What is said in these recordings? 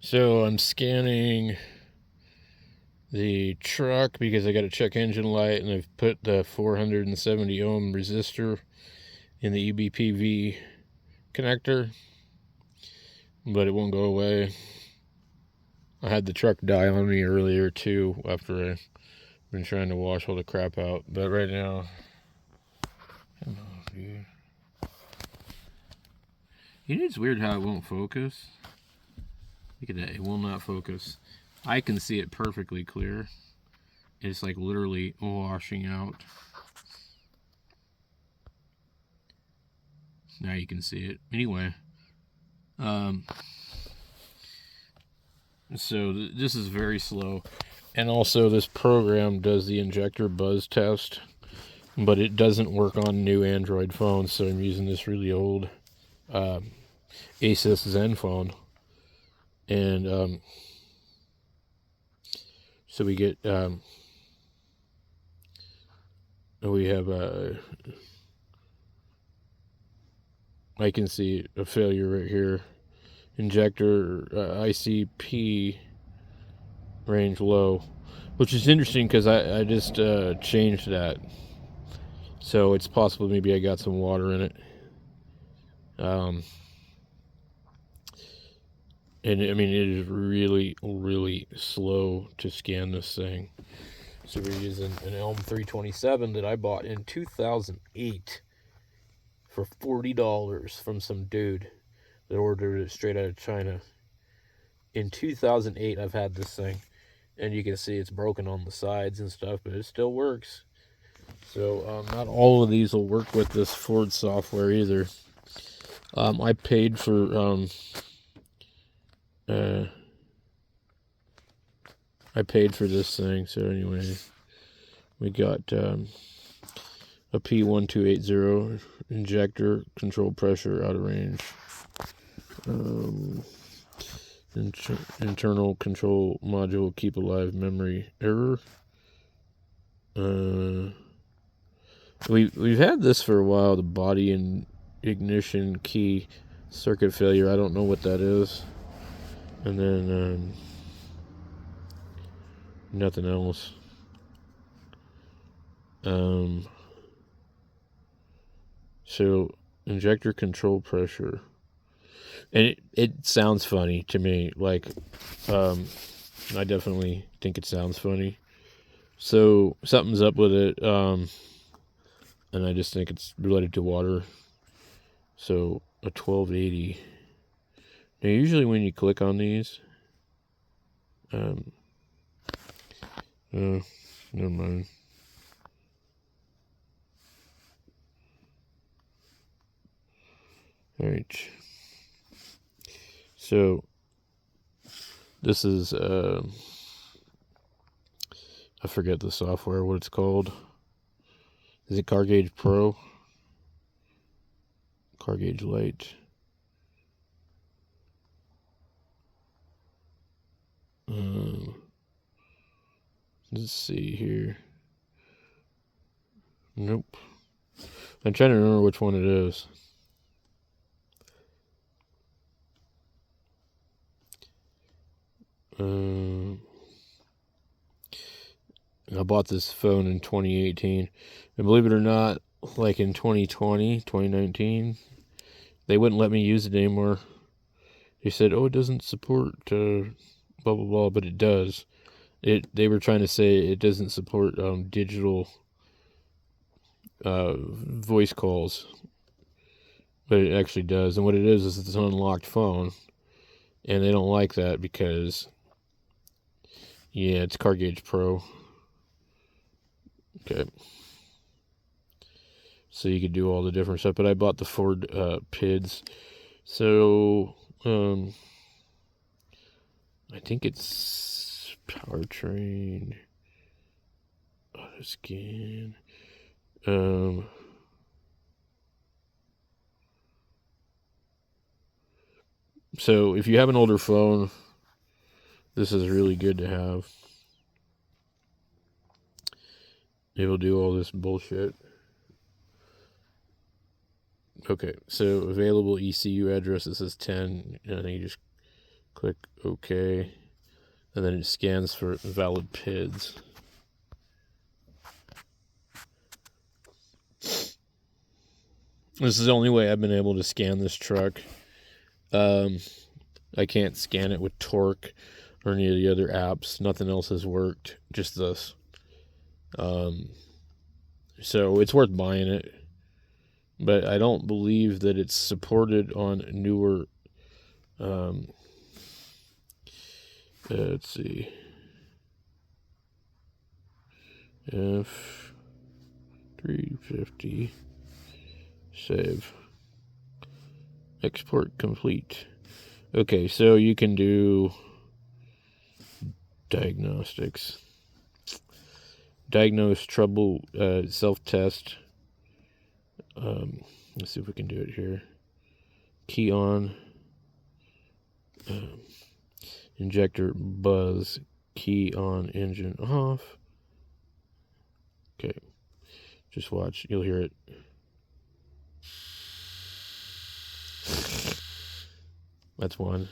So I'm scanning the truck because I got a check engine light, and I've put the 470 ohm resistor in the EBPV connector, but it won't go away. I had the truck die on me earlier too after I've been trying to wash all the crap out. But right now, come on, dude. You know, it's weird how it won't focus. Look at that, it will not focus. I can see it perfectly clear. It's like literally washing out. Now you can see it. Anyway, so this is very slow. And also this program does the injector buzz test, but it doesn't work on new Android phones, so I'm using this really old Asus Zen phone. And so we get we have I can see a failure right here. Injector ICP range low, which is interesting because I just changed that, so it's possible maybe I got some water in it. And I mean, it is really, really slow to scan this thing. So we're using an Elm 327 that I bought in 2008 for $40 from some dude that ordered it straight out of China. In 2008, I've had this thing, and you can see it's broken on the sides and stuff, but it still works. So not all of these will work with this Ford software either. I paid for this thing. So anyway, we got a P1280 injector, control pressure out of range. Internal control module, keep alive memory error. We've had this for a while. The body and ignition key circuit failure. I don't know what that is. And then nothing else. So injector control pressure, and it sounds funny to me. Like, I definitely think it sounds funny. So something's up with it, and I just think it's related to water. So a 1280. Now usually when you click on these, never mind. All right. So this is I forget the software, what it's called. Is it Car Gauge Pro? Car Gauge Lite. Let's see here. Nope. I'm trying to remember which one it is. I bought this phone in 2018. And believe it or not, like in 2020, 2019, they wouldn't let me use it anymore. They said, oh, it doesn't support blah, blah, blah, but it does. They were trying to say it doesn't support digital voice calls, but it actually does. And what it is it's an unlocked phone, and they don't like that because, yeah, it's Car Gauge Pro. Okay. So you could do all the different stuff, but I bought the Ford PIDs. So I think it's powertrain auto scan. So if you have an older phone, this is really good to have. It will do all this bullshit. Okay, so available ECU address, this is 10, and then you just Click OK. And then it scans for valid PIDs. This is the only way I've been able to scan this truck. I can't scan it with Torque or any of the other apps. Nothing else has worked. Just this. So it's worth buying it. But I don't believe that it's supported on newer... let's see. F350. Save. Export complete. Okay, so you can do diagnostics. Diagnose trouble, self-test. Let's see if we can do it here. Key on. Injector buzz. Key on, engine off. Okay. Just watch. You'll hear it. That's one.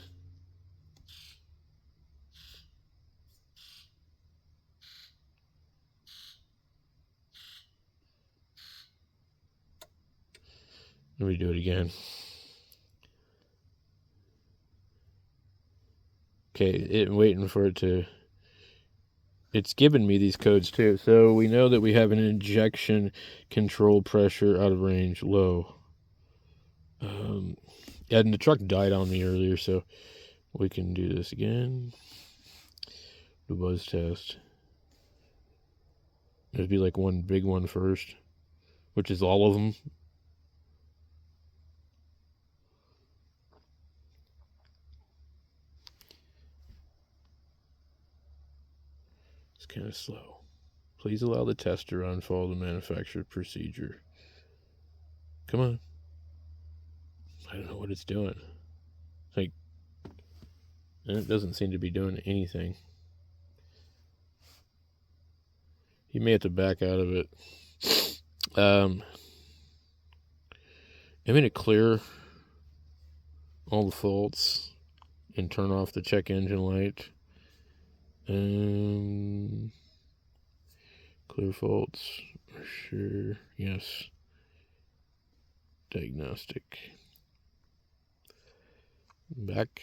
Let me do it again. Okay, waiting for it to... It's given me these codes too. So we know that we have an injection control pressure out of range, low. And the truck died on me earlier, so we can do this again. The buzz test. There'd be like one big one first, which is all of them. It's kind of slow. Please allow the test to run, follow the manufacturer procedure. Come on. I don't know what it's doing. Like, and it doesn't seem to be doing anything. You may have to back out of it. I'm going to clear all the faults and turn off the check engine light. Clear faults. Sure. Yes. Diagnostic. Back.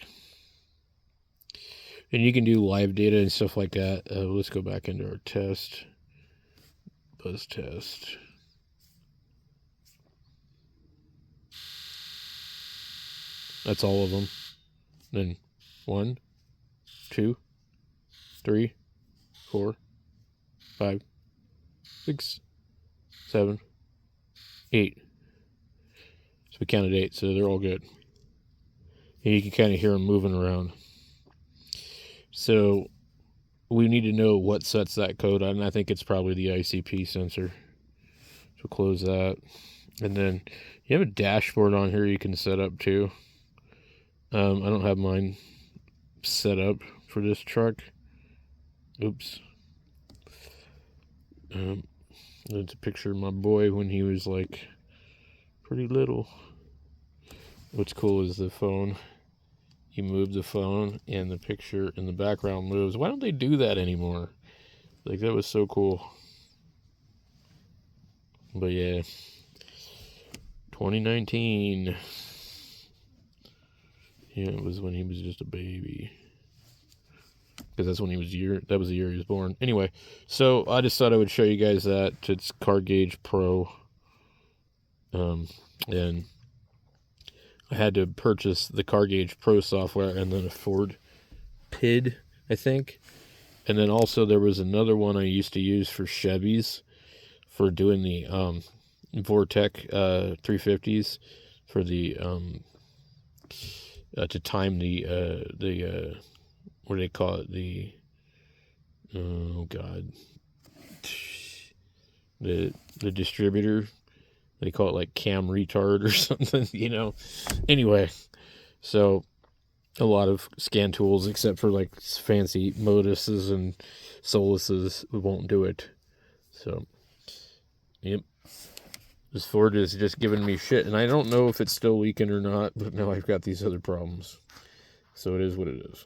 And you can do live data and stuff like that. Let's go back into our test. Buzz test. That's all of them. Then 1, 2, 3, 4, 5, 6, 7, 8. So we counted 8, so they're all good. And you can kind of hear them moving around. So we need to know what sets that code on. I think it's probably the ICP sensor. So close that. And then you have a dashboard on here you can set up too. I don't have mine set up for this truck. Oops. That's a picture of my boy when he was like pretty little. What's cool is the phone. You move the phone and the picture in the background moves. Why don't they do that anymore? Like, that was so cool. But yeah, 2019. Yeah, it was when he was just a baby. Because that's when he was that was the year he was born. Anyway, so I just thought I would show you guys that. It's Car Gauge Pro. And I had to purchase the Car Gauge Pro software and then a Ford PID, I think. And then also there was another one I used to use for Chevys for doing the Vortec 350s for the to time the what do they call it? The the distributor. They call it like cam retard or something, you know. Anyway, so a lot of scan tools, except for like fancy Moduses and Soluses, won't do it. So, yep. This Ford is just giving me shit, and I don't know if it's still leaking or not, but now I've got these other problems. So it is what it is.